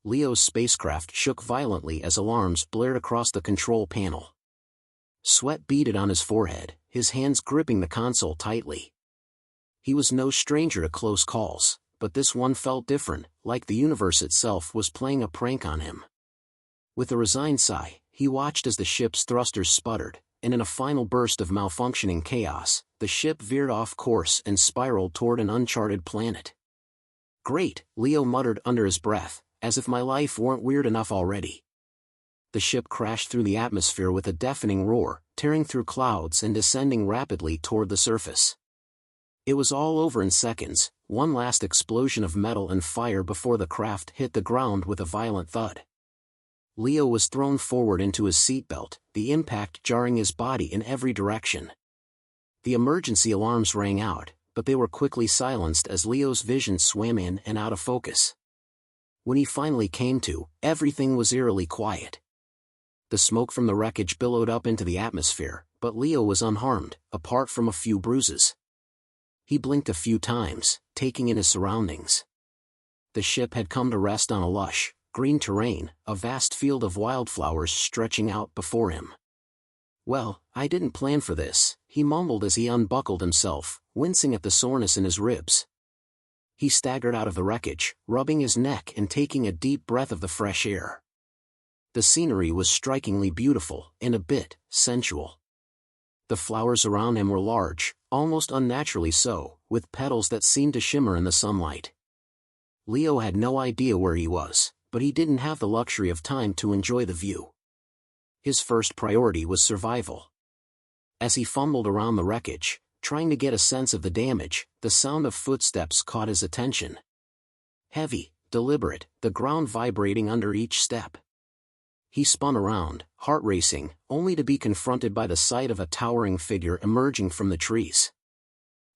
Leo's spacecraft shook violently as alarms blared across the control panel. Sweat beaded on his forehead, his hands gripping the console tightly. He was no stranger to close calls, but this one felt different, like the universe itself was playing a prank on him. With a resigned sigh, he watched as the ship's thrusters sputtered, and in a final burst of malfunctioning chaos, the ship veered off course and spiraled toward an uncharted planet. "Great," Leo muttered under his breath, as if my life weren't weird enough already. The ship crashed through the atmosphere with a deafening roar, tearing through clouds and descending rapidly toward the surface. It was all over in seconds, one last explosion of metal and fire before the craft hit the ground with a violent thud. Leo was thrown forward into his seatbelt, the impact jarring his body in every direction. The emergency alarms rang out, but they were quickly silenced as Leo's vision swam in and out of focus. When he finally came to, everything was eerily quiet. The smoke from the wreckage billowed up into the atmosphere, but Leo was unharmed, apart from a few bruises. He blinked a few times, taking in his surroundings. The ship had come to rest on a lush, green terrain, a vast field of wildflowers stretching out before him. "Well, I didn't plan for this," he mumbled as he unbuckled himself, wincing at the soreness in his ribs. He staggered out of the wreckage, rubbing his neck and taking a deep breath of the fresh air. The scenery was strikingly beautiful, and a bit sensual. The flowers around him were large, almost unnaturally so, with petals that seemed to shimmer in the sunlight. Leo had no idea where he was, but he didn't have the luxury of time to enjoy the view. His first priority was survival. As he fumbled around the wreckage, trying to get a sense of the damage, the sound of footsteps caught his attention. Heavy, deliberate, the ground vibrating under each step. He spun around, heart racing, only to be confronted by the sight of a towering figure emerging from the trees.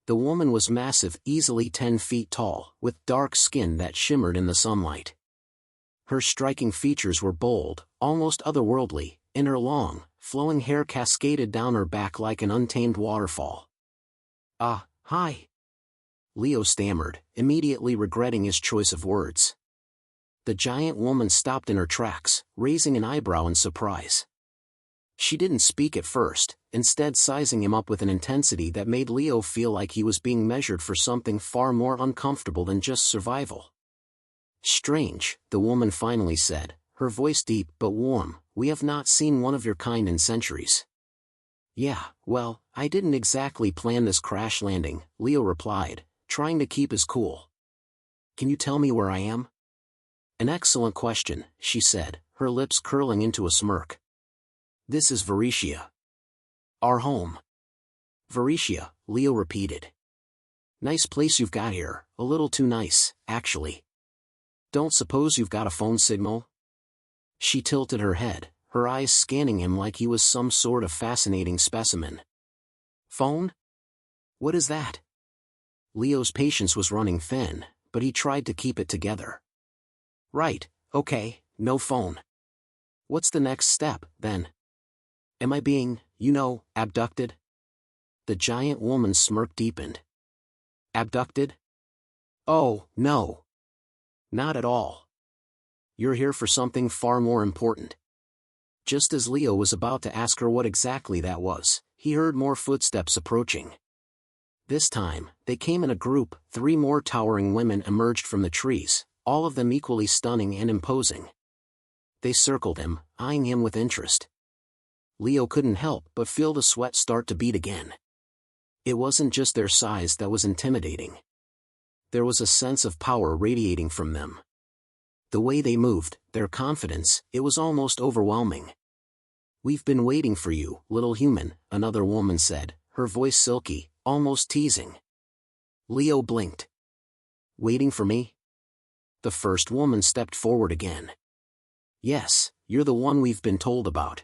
The woman was massive, easily 10 feet tall, with dark skin that shimmered in the sunlight. Her striking features were bold, almost otherworldly, and her long, flowing hair cascaded down her back like an untamed waterfall. "Ah, hi," Leo stammered, immediately regretting his choice of words. The giant woman stopped in her tracks, raising an eyebrow in surprise. She didn't speak at first, instead sizing him up with an intensity that made Leo feel like he was being measured for something far more uncomfortable than just survival. "Strange," the woman finally said, her voice deep but warm, "we have not seen one of your kind in centuries." "Yeah, well, I didn't exactly plan this crash landing," Leo replied, trying to keep his cool. "Can you tell me where I am?" "An excellent question," she said, her lips curling into a smirk. "This is Varetia. Our home." "Varetia," Leo repeated. "Nice place you've got here, a little too nice, actually. Don't suppose you've got a phone signal?" She tilted her head, her eyes scanning him like he was some sort of fascinating specimen. "Phone? What is that?" Leo's patience was running thin, but he tried to keep it together. "Right, okay, no phone. What's the next step, then? Am I being, abducted?" The giant woman's smirk deepened. "Abducted? Oh, no. Not at all. You're here for something far more important." Just as Leo was about to ask her what exactly that was, he heard more footsteps approaching. This time, they came in a group. 3 more towering women emerged from the trees, all of them equally stunning and imposing. They circled him, eyeing him with interest. Leo couldn't help but feel the sweat start to beat again. It wasn't just their size that was intimidating. There was a sense of power radiating from them. The way they moved, their confidence, it was almost overwhelming. "We've been waiting for you, little human," another woman said, her voice silky, almost teasing. Leo blinked. "Waiting for me?" The first woman stepped forward again. "Yes, you're the one we've been told about.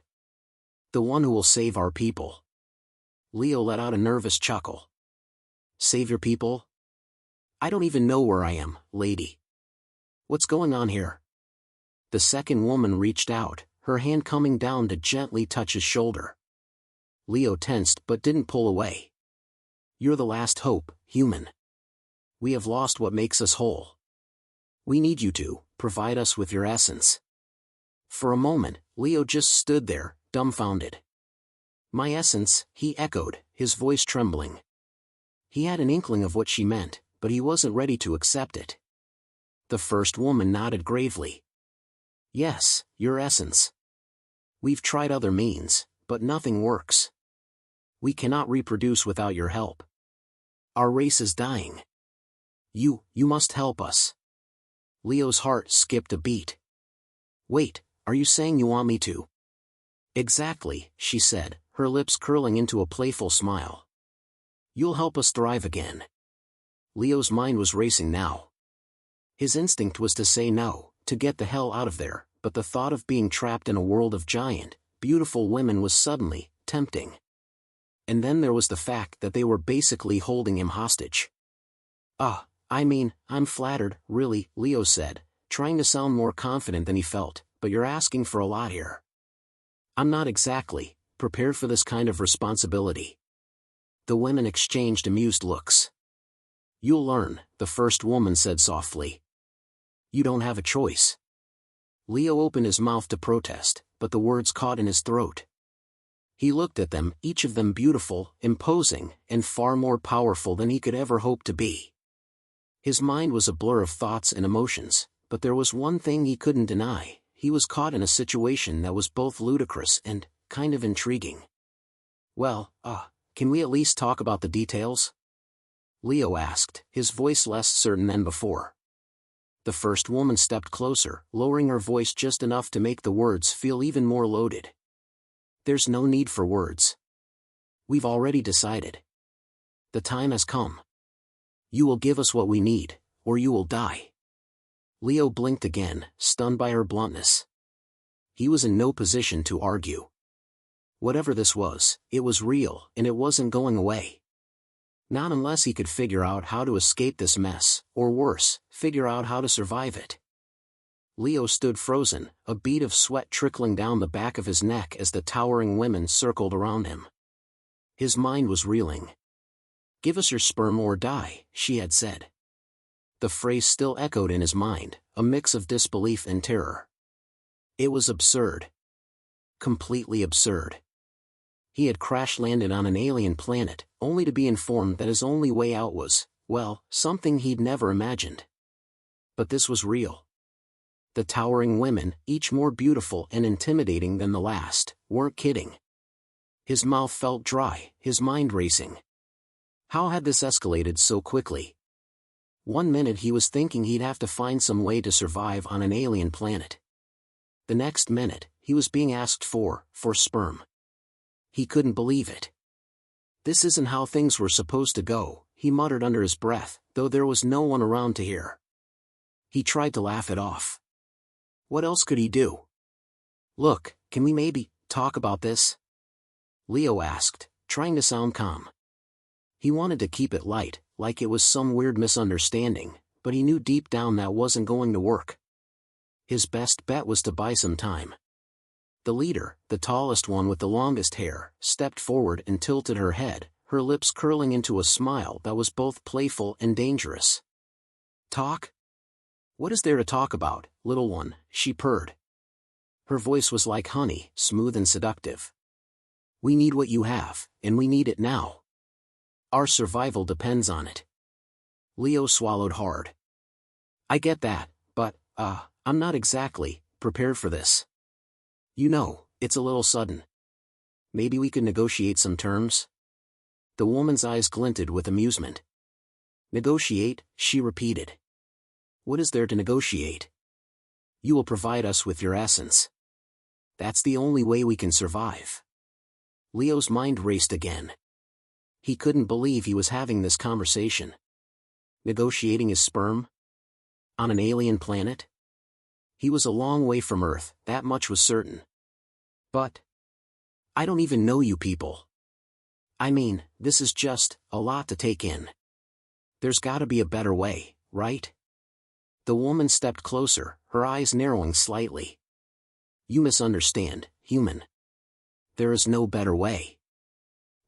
The one who will save our people." Leo let out a nervous chuckle. "Save your people? I don't even know where I am, lady. What's going on here?" The second woman reached out, her hand coming down to gently touch his shoulder. Leo tensed but didn't pull away. "You're the last hope, human. We have lost what makes us whole. We need you to provide us with your essence. For a moment, Leo just stood there, dumbfounded. My essence, he echoed, his voice trembling. He had an inkling of what she meant, but he wasn't ready to accept it. The first woman nodded gravely. Yes, your essence. We've tried other means, but nothing works. We cannot reproduce without your help. Our race is dying. You must help us. Leo's heart skipped a beat. Wait, are you saying you want me to? Exactly, she said, her lips curling into a playful smile. You'll help us thrive again. Leo's mind was racing now. His instinct was to say no, to get the hell out of there, but the thought of being trapped in a world of giant, beautiful women was suddenly tempting. And then there was the fact that they were basically holding him hostage. I'm flattered, really, Leo said, trying to sound more confident than he felt, but you're asking for a lot here. I'm not exactly prepared for this kind of responsibility. The women exchanged amused looks. You'll learn, the first woman said softly. You don't have a choice. Leo opened his mouth to protest, but the words caught in his throat. He looked at them, each of them beautiful, imposing, and far more powerful than he could ever hope to be. His mind was a blur of thoughts and emotions, but there was one thing he couldn't deny: he was caught in a situation that was both ludicrous and kind of intriguing. Well, can we at least talk about the details? Leo asked, his voice less certain than before. The first woman stepped closer, lowering her voice just enough to make the words feel even more loaded. There's no need for words. We've already decided. The time has come. You will give us what we need, or you will die. Leo blinked again, stunned by her bluntness. He was in no position to argue. Whatever this was, it was real, and it wasn't going away. Not unless he could figure out how to escape this mess, or worse, figure out how to survive it. Leo stood frozen, a bead of sweat trickling down the back of his neck as the towering women circled around him. His mind was reeling. Give us your sperm or die, she had said. The phrase still echoed in his mind, a mix of disbelief and terror. It was absurd. Completely absurd. He had crash-landed on an alien planet, only to be informed that his only way out was, well, something he'd never imagined. But this was real. The towering women, each more beautiful and intimidating than the last, weren't kidding. His mouth felt dry, his mind racing. How had this escalated so quickly? One minute he was thinking he'd have to find some way to survive on an alien planet. The next minute, he was being asked for sperm. He couldn't believe it. This isn't how things were supposed to go, he muttered under his breath, though there was no one around to hear. He tried to laugh it off. What else could he do? Look, can we maybe talk about this? Leo asked, trying to sound calm. He wanted to keep it light, like it was some weird misunderstanding, but he knew deep down that wasn't going to work. His best bet was to buy some time. The leader, the tallest one with the longest hair, stepped forward and tilted her head, her lips curling into a smile that was both playful and dangerous. Talk? What is there to talk about, little one? She purred. Her voice was like honey, smooth and seductive. We need what you have, and we need it now. Our survival depends on it. Leo swallowed hard. I get that, but, I'm not exactly prepared for this. You know, it's a little sudden. Maybe we could negotiate some terms? The woman's eyes glinted with amusement. Negotiate, she repeated. What is there to negotiate? You will provide us with your essence. That's the only way we can survive. Leo's mind raced again. He couldn't believe he was having this conversation. Negotiating his sperm? On an alien planet? He was a long way from Earth, that much was certain. But I don't even know you people. I mean, this is just a lot to take in. There's gotta be a better way, right? The woman stepped closer, her eyes narrowing slightly. You misunderstand, human. There is no better way.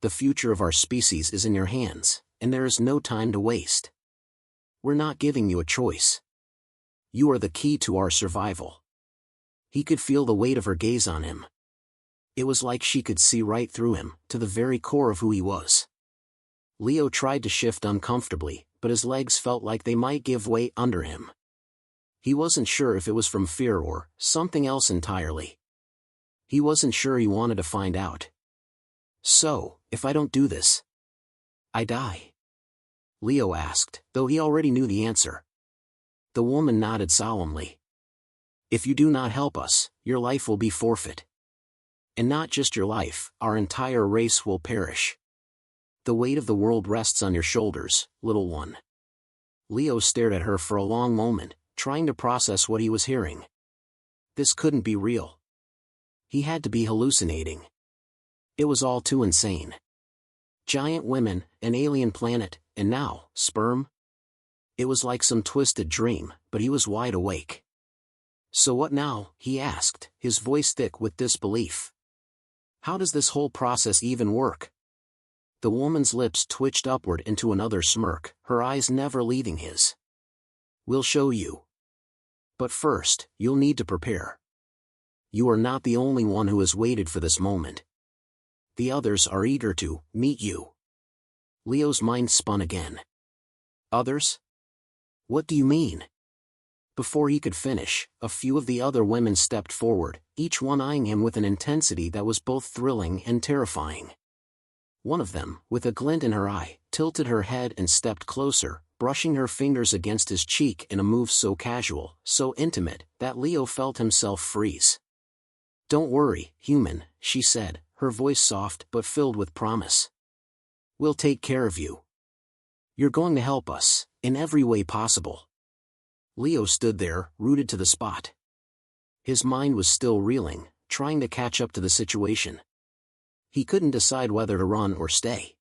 The future of our species is in your hands, and there is no time to waste. We're not giving you a choice. You are the key to our survival. He could feel the weight of her gaze on him. It was like she could see right through him, to the very core of who he was. Leo tried to shift uncomfortably, but his legs felt like they might give way under him. He wasn't sure if it was from fear or something else entirely. He wasn't sure he wanted to find out. So, if I don't do this, I die? Leo asked, though he already knew the answer. The woman nodded solemnly. If you do not help us, your life will be forfeit. And not just your life, our entire race will perish. The weight of the world rests on your shoulders, little one. Leo stared at her for a long moment, trying to process what he was hearing. This couldn't be real. He had to be hallucinating. It was all too insane. Giant women, an alien planet, and now, sperm? It was like some twisted dream, but he was wide awake. So what now? He asked, his voice thick with disbelief. How does this whole process even work? The woman's lips twitched upward into another smirk, her eyes never leaving his. We'll show you. But first, you'll need to prepare. You are not the only one who has waited for this moment. The others are eager to meet you. Leo's mind spun again. Others? What do you mean? Before he could finish, a few of the other women stepped forward, each one eyeing him with an intensity that was both thrilling and terrifying. One of them, with a glint in her eye, tilted her head and stepped closer, brushing her fingers against his cheek in a move so casual, so intimate, that Leo felt himself freeze. Don't worry, human, she said, her voice soft but filled with promise. We'll take care of you. You're going to help us, in every way possible. Leo stood there, rooted to the spot. His mind was still reeling, trying to catch up to the situation. He couldn't decide whether to run or stay.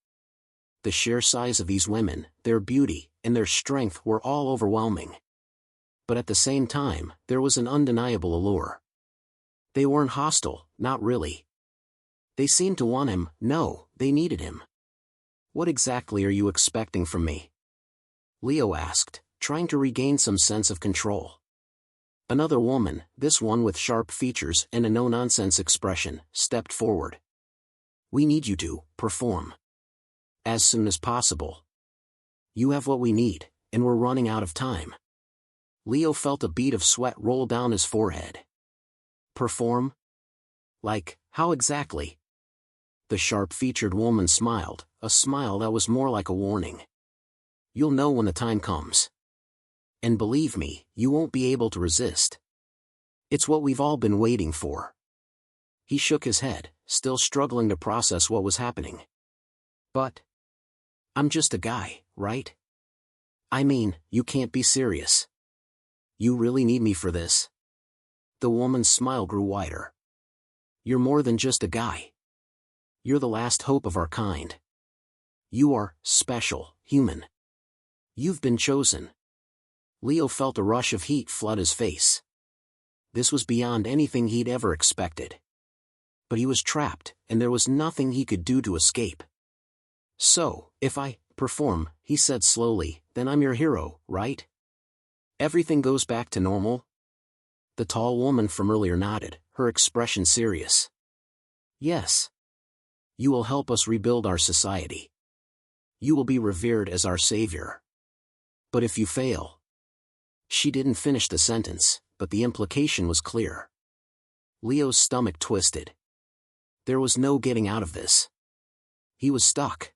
The sheer size of these women, their beauty, and their strength were all overwhelming. But at the same time, there was an undeniable allure. They weren't hostile, not really. They seemed to want him, no, they needed him. What exactly are you expecting from me? Leo asked, trying to regain some sense of control. Another woman, this one with sharp features and a no-nonsense expression, stepped forward. We need you to perform. As soon as possible. You have what we need, and we're running out of time. Leo felt a bead of sweat roll down his forehead. Perform? Like, how exactly? The sharp-featured woman smiled, a smile that was more like a warning. You'll know when the time comes. And believe me, you won't be able to resist. It's what we've all been waiting for. He shook his head, still struggling to process what was happening. But I'm just a guy, right? I mean, you can't be serious. You really need me for this? The woman's smile grew wider. You're more than just a guy. You're the last hope of our kind. You are special, human. You've been chosen. Leo felt a rush of heat flood his face. This was beyond anything he'd ever expected. But he was trapped, and there was nothing he could do to escape. So, if I perform, he said slowly, then I'm your hero, right? Everything goes back to normal? The tall woman from earlier nodded, her expression serious. Yes. You will help us rebuild our society. You will be revered as our savior. But if you fail... She didn't finish the sentence, but the implication was clear. Leo's stomach twisted. There was no getting out of this. He was stuck.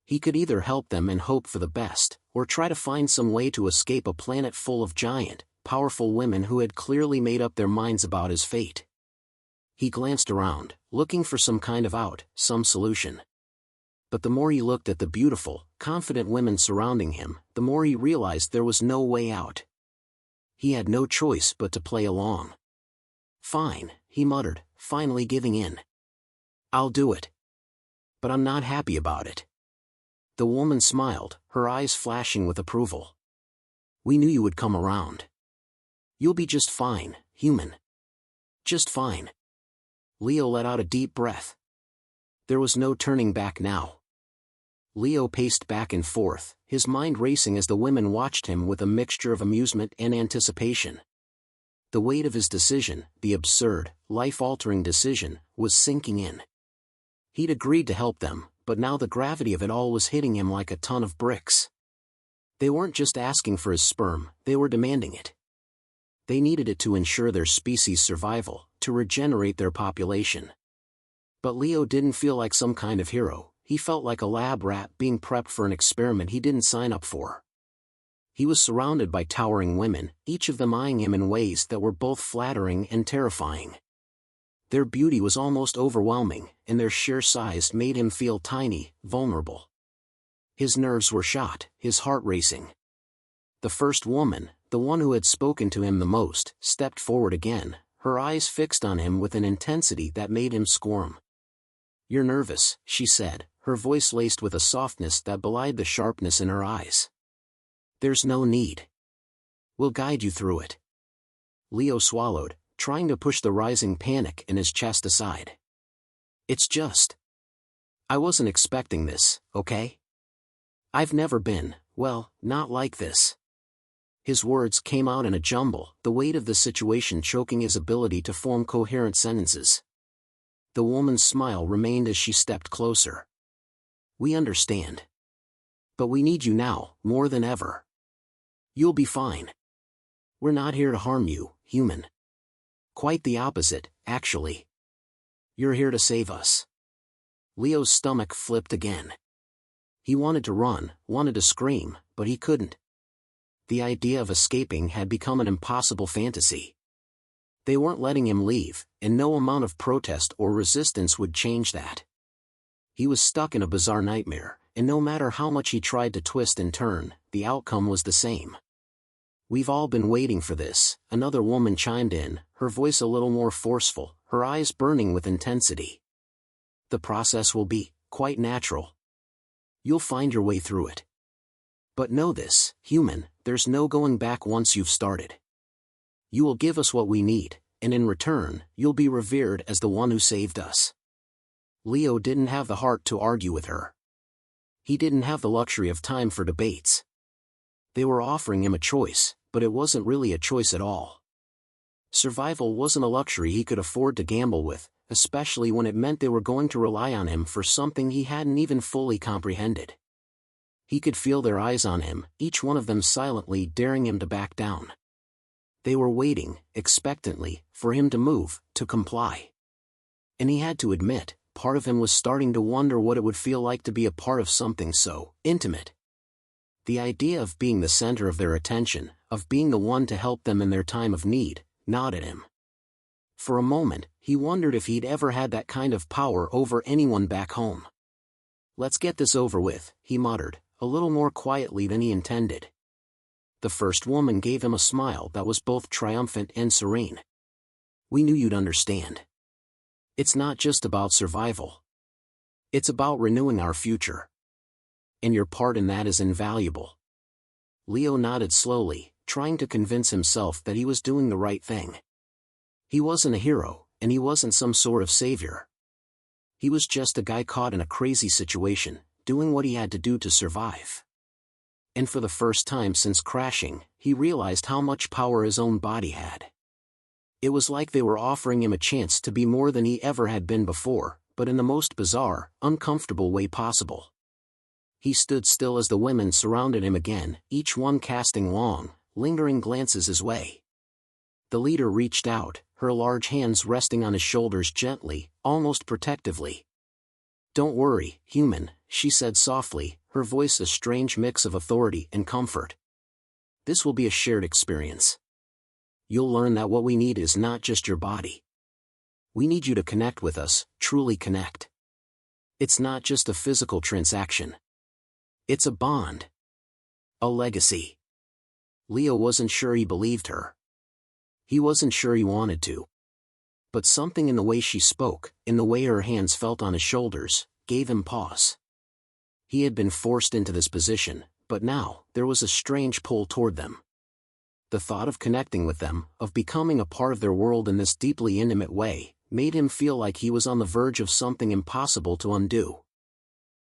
He could either help them and hope for the best, or try to find some way to escape a planet full of giant, powerful women who had clearly made up their minds about his fate. He glanced around, looking for some kind of out, some solution. But the more he looked at the beautiful, confident women surrounding him, the more he realized there was no way out. He had no choice but to play along. Fine, he muttered, finally giving in. I'll do it. But I'm not happy about it. The woman smiled, her eyes flashing with approval. We knew you would come around. You'll be just fine, human. Just fine. Leo let out a deep breath. There was no turning back now. Leo paced back and forth, his mind racing as the women watched him with a mixture of amusement and anticipation. The weight of his decision, the absurd, life-altering decision, was sinking in. He'd agreed to help them, but now the gravity of it all was hitting him like a ton of bricks. They weren't just asking for his sperm, they were demanding it. They needed it to ensure their species' survival, to regenerate their population. But Leo didn't feel like some kind of hero, he felt like a lab rat being prepped for an experiment he didn't sign up for. He was surrounded by towering women, each of them eyeing him in ways that were both flattering and terrifying. Their beauty was almost overwhelming, and their sheer size made him feel tiny, vulnerable. His nerves were shot, his heart racing. The first woman, the one who had spoken to him the most, stepped forward again, her eyes fixed on him with an intensity that made him squirm. "You're nervous," she said, her voice laced with a softness that belied the sharpness in her eyes. "There's no need. We'll guide you through it." Leo swallowed, trying to push the rising panic in his chest aside. "It's just... I wasn't expecting this, okay? I've never been, well, not like this." His words came out in a jumble, the weight of the situation choking his ability to form coherent sentences. The woman's smile remained as she stepped closer. "We understand. But we need you now, more than ever. You'll be fine. We're not here to harm you, human. Quite the opposite, actually. You're here to save us." Leo's stomach flipped again. He wanted to run, wanted to scream, but he couldn't. The idea of escaping had become an impossible fantasy. They weren't letting him leave, and no amount of protest or resistance would change that. He was stuck in a bizarre nightmare, and no matter how much he tried to twist and turn, the outcome was the same. "We've all been waiting for this," another woman chimed in, her voice a little more forceful, her eyes burning with intensity. "The process will be quite natural. You'll find your way through it. But know this, human, there's no going back once you've started. You will give us what we need, and in return, you'll be revered as the one who saved us." Leo didn't have the heart to argue with her. He didn't have the luxury of time for debates. They were offering him a choice, but it wasn't really a choice at all. Survival wasn't a luxury he could afford to gamble with, especially when it meant they were going to rely on him for something he hadn't even fully comprehended. He could feel their eyes on him, each one of them silently daring him to back down. They were waiting, expectantly, for him to move, to comply. And he had to admit, part of him was starting to wonder what it would feel like to be a part of something so intimate. The idea of being the center of their attention, of being the one to help them in their time of need, gnawed at him. For a moment, he wondered if he'd ever had that kind of power over anyone back home. "Let's get this over with," he muttered, a little more quietly than he intended. The first woman gave him a smile that was both triumphant and serene. "We knew you'd understand. It's not just about survival. It's about renewing our future. And your part in that is invaluable." Leo nodded slowly, trying to convince himself that he was doing the right thing. He wasn't a hero, and he wasn't some sort of savior. He was just a guy caught in a crazy situation, doing what he had to do to survive. And for the first time since crashing, he realized how much power his own body had. It was like they were offering him a chance to be more than he ever had been before, but in the most bizarre, uncomfortable way possible. He stood still as the women surrounded him again, each one casting long, lingering glances his way. The leader reached out, her large hands resting on his shoulders gently, almost protectively. "Don't worry, human," she said softly, her voice a strange mix of authority and comfort. "This will be a shared experience. You'll learn that what we need is not just your body. We need you to connect with us, truly connect. It's not just a physical transaction. It's a bond. A legacy." Leo wasn't sure he believed her. He wasn't sure he wanted to. But something in the way she spoke, in the way her hands felt on his shoulders, gave him pause. He had been forced into this position, but now, there was a strange pull toward them. The thought of connecting with them, of becoming a part of their world in this deeply intimate way, made him feel like he was on the verge of something impossible to undo.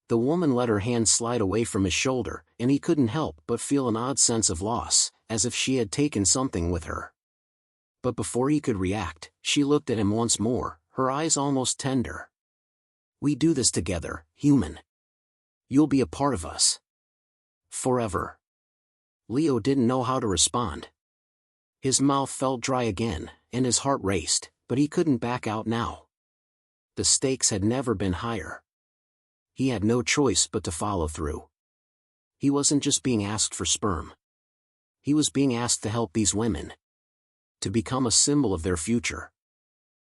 The woman let her hand slide away from his shoulder, and he couldn't help but feel an odd sense of loss, as if she had taken something with her. But before he could react, she looked at him once more, her eyes almost tender. "We do this together, human. You'll be a part of us. Forever." Leo didn't know how to respond. His mouth felt dry again, and his heart raced, but he couldn't back out now. The stakes had never been higher. He had no choice but to follow through. He wasn't just being asked for sperm. He was being asked to help these women. To become a symbol of their future.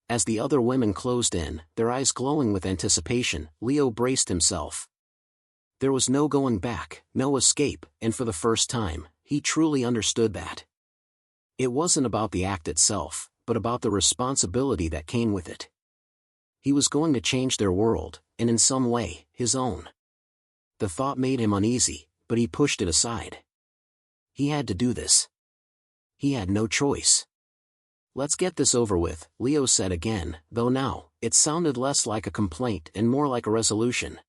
As the other women closed in, their eyes glowing with anticipation, Leo braced himself. There was no going back, no escape, and for the first time, he truly understood that. It wasn't about the act itself, but about the responsibility that came with it. He was going to change their world, and in some way, his own. The thought made him uneasy, but he pushed it aside. He had to do this. He had no choice. "Let's get this over with," Leo said again, though now, it sounded less like a complaint and more like a resolution.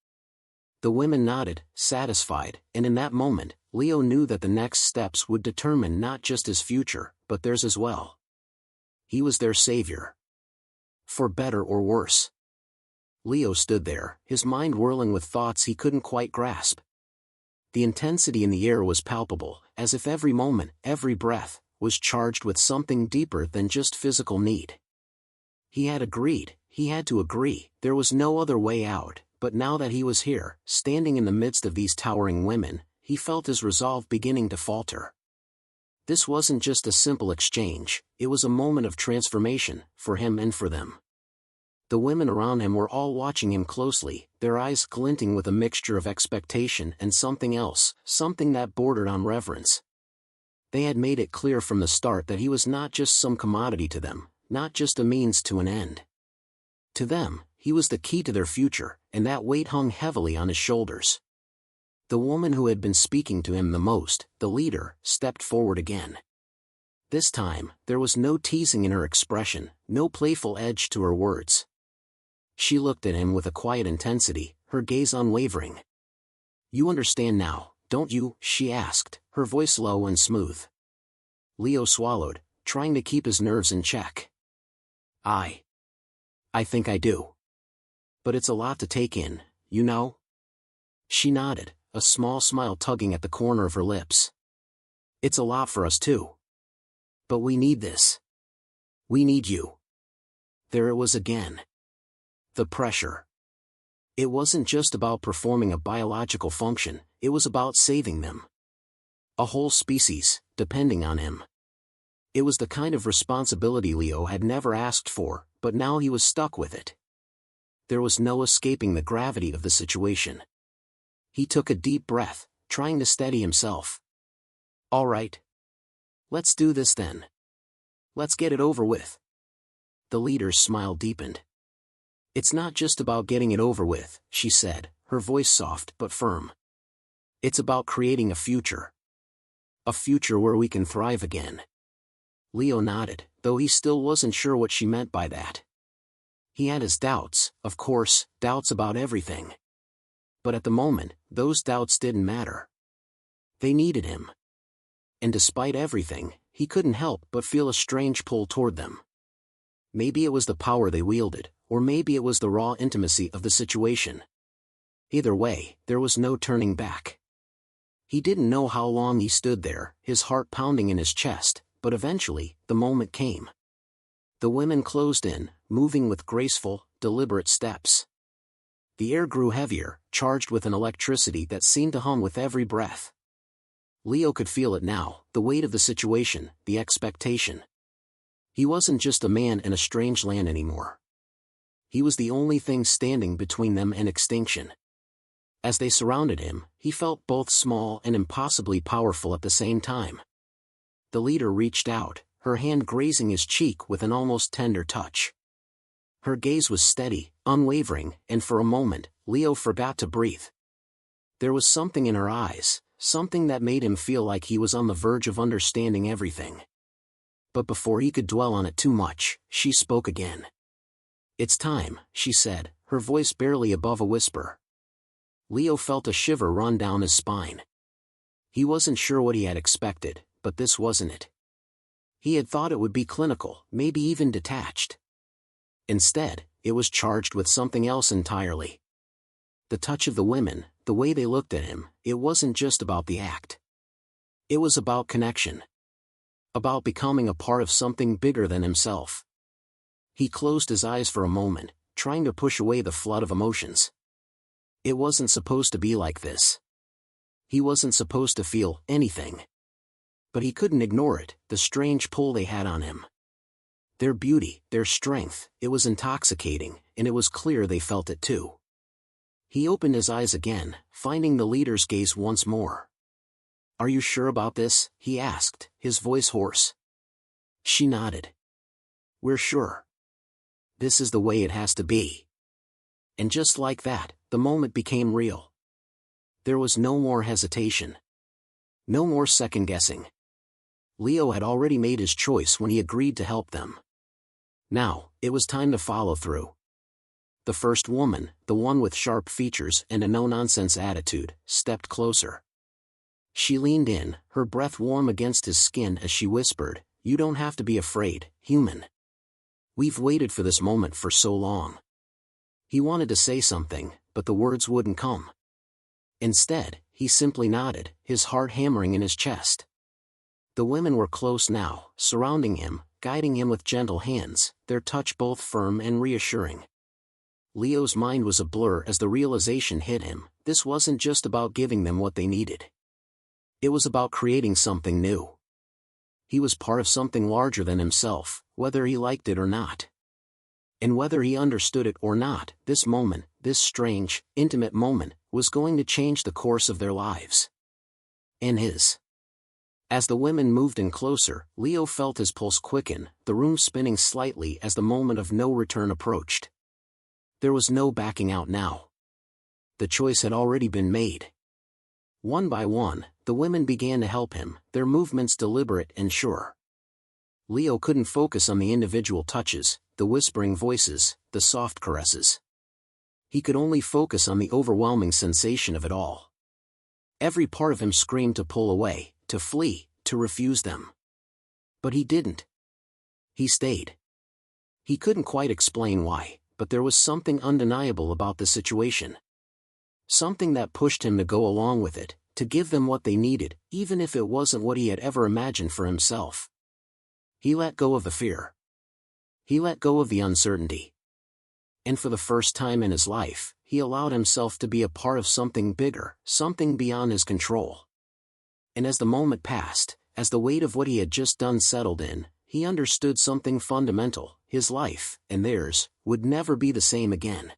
The women nodded, satisfied, and in that moment, Leo knew that the next steps would determine not just his future, but theirs as well. He was their savior. For better or worse. Leo stood there, his mind whirling with thoughts he couldn't quite grasp. The intensity in the air was palpable, as if every moment, every breath, was charged with something deeper than just physical need. He had agreed, he had to agree, there was no other way out, but now that he was here, standing in the midst of these towering women, he felt his resolve beginning to falter. This wasn't just a simple exchange, it was a moment of transformation, for him and for them. The women around him were all watching him closely, their eyes glinting with a mixture of expectation and something else, something that bordered on reverence. They had made it clear from the start that he was not just some commodity to them, not just a means to an end. To them, he was the key to their future, and that weight hung heavily on his shoulders. The woman who had been speaking to him the most, the leader, stepped forward again. This time, there was no teasing in her expression, no playful edge to her words. She looked at him with a quiet intensity, her gaze unwavering. "You understand now, don't you?" she asked, her voice low and smooth. Leo swallowed, trying to keep his nerves in check. I think I do. But it's a lot to take in, you know?" She nodded, a small smile tugging at the corner of her lips. "It's a lot for us too. But we need this. We need you." There it was again. The pressure. It wasn't just about performing a biological function, it was about saving them. A whole species, depending on him. It was the kind of responsibility Leo had never asked for, but now he was stuck with it. There was no escaping the gravity of the situation. He took a deep breath, trying to steady himself. "All right. Let's do this then. Let's get it over with." The leader's smile deepened. "It's not just about getting it over with," she said, her voice soft but firm. "It's about creating a future. A future where we can thrive again." Leo nodded, though he still wasn't sure what she meant by that. He had his doubts, of course, doubts about everything. But at the moment, those doubts didn't matter. They needed him. And despite everything, he couldn't help but feel a strange pull toward them. Maybe it was the power they wielded, or maybe it was the raw intimacy of the situation. Either way, there was no turning back. He didn't know how long he stood there, his heart pounding in his chest, but eventually, the moment came. The women closed in, moving with graceful, deliberate steps. The air grew heavier, charged with an electricity that seemed to hum with every breath. Leo could feel it now, the weight of the situation, the expectation. He wasn't just a man in a strange land anymore. He was the only thing standing between them and extinction. As they surrounded him, he felt both small and impossibly powerful at the same time. The leader reached out, her hand grazing his cheek with an almost tender touch. Her gaze was steady, unwavering, and for a moment, Leo forgot to breathe. There was something in her eyes, something that made him feel like he was on the verge of understanding everything. But before he could dwell on it too much, she spoke again. "It's time," she said, her voice barely above a whisper. Leo felt a shiver run down his spine. He wasn't sure what he had expected, but this wasn't it. He had thought it would be clinical, maybe even detached. Instead, it was charged with something else entirely. The touch of the women, the way they looked at him, it wasn't just about the act. It was about connection. About becoming a part of something bigger than himself. He closed his eyes for a moment, trying to push away the flood of emotions. It wasn't supposed to be like this. He wasn't supposed to feel anything. But he couldn't ignore it, the strange pull they had on him. Their beauty, their strength, it was intoxicating, and it was clear they felt it too. He opened his eyes again, finding the leader's gaze once more. "Are you sure about this?" he asked, his voice hoarse. She nodded. "We're sure. This is the way it has to be." And just like that, the moment became real. There was no more hesitation. No more second-guessing. Leo had already made his choice when he agreed to help them. Now, it was time to follow through. The first woman, the one with sharp features and a no-nonsense attitude, stepped closer. She leaned in, her breath warm against his skin as she whispered, "You don't have to be afraid, human. We've waited for this moment for so long." He wanted to say something, but the words wouldn't come. Instead, he simply nodded, his heart hammering in his chest. The women were close now, surrounding him, guiding him with gentle hands, their touch both firm and reassuring. Leo's mind was a blur as the realization hit him, this wasn't just about giving them what they needed. It was about creating something new. He was part of something larger than himself, whether he liked it or not. And whether he understood it or not, this moment, this strange, intimate moment, was going to change the course of their lives. And his. As the women moved in closer, Leo felt his pulse quicken, the room spinning slightly as the moment of no return approached. There was no backing out now. The choice had already been made. One by one, the women began to help him, their movements deliberate and sure. Leo couldn't focus on the individual touches, the whispering voices, the soft caresses. He could only focus on the overwhelming sensation of it all. Every part of him screamed to pull away, to flee, to refuse them. But he didn't. He stayed. He couldn't quite explain why, but there was something undeniable about the situation. Something that pushed him to go along with it, to give them what they needed, even if it wasn't what he had ever imagined for himself. He let go of the fear. He let go of the uncertainty. And for the first time in his life, he allowed himself to be a part of something bigger, something beyond his control. And as the moment passed, as the weight of what he had just done settled in, he understood something fundamental: his life, and theirs, would never be the same again.